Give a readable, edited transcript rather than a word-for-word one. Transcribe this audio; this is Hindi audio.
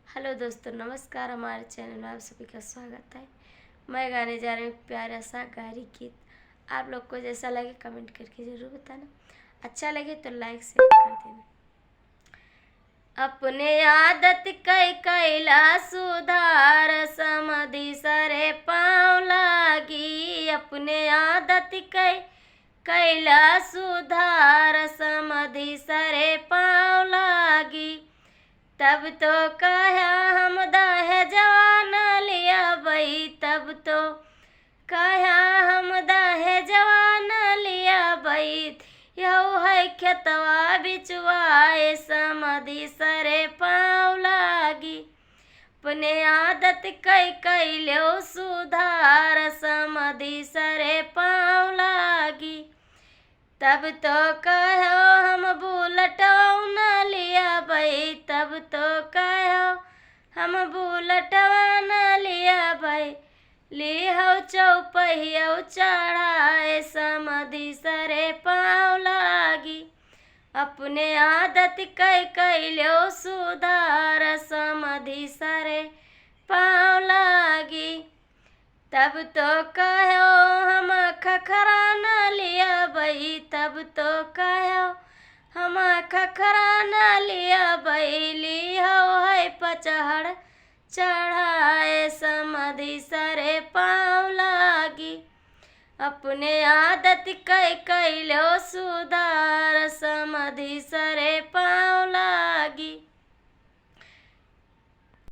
हेलो दोस्तों, नमस्कार। हमारे चैनल में आप सभी का स्वागत है। मैं गाने जा रही हूँ प्यारा सा गारी गीत। आप लोग को जैसा लगे कमेंट करके ज़रूर बताना। अच्छा लगे तो लाइक शेयर कर देना। अपने आदत कैला सुधार, समधि सरे पाँव लागी। अपने आदत कैला सुधार, समधि सरे पाँव लागी। तब तो कहा हम दाहे जवान लिया बई, तब तो कहा हम दाहे जवान लिया बई। यौ है खेतवा बिचवाए, समधि सरे पाँव लागी। अपने आदत कैलो सुधार, समधि सरे पाँव लागी। तब तो कहो हम बुलटवा न लिया बई, तब तो कहो हम बुलटवा न लिया बई। लिहो चौपहिया चढ़ाए, समधि सरे पाँव लागी। अपने आदत कैलो सुधार, समधि सरे पाँव लागी। तब तो कहो हम खखरा न लिया बई, तब तो कहो हम खखरा न लिया बई। लिहो है पचहड़ चढ़ाए, समधि सरे पाँव लागी। अपने आदत कैलो सुधार, समधि सरे पाँव लागी।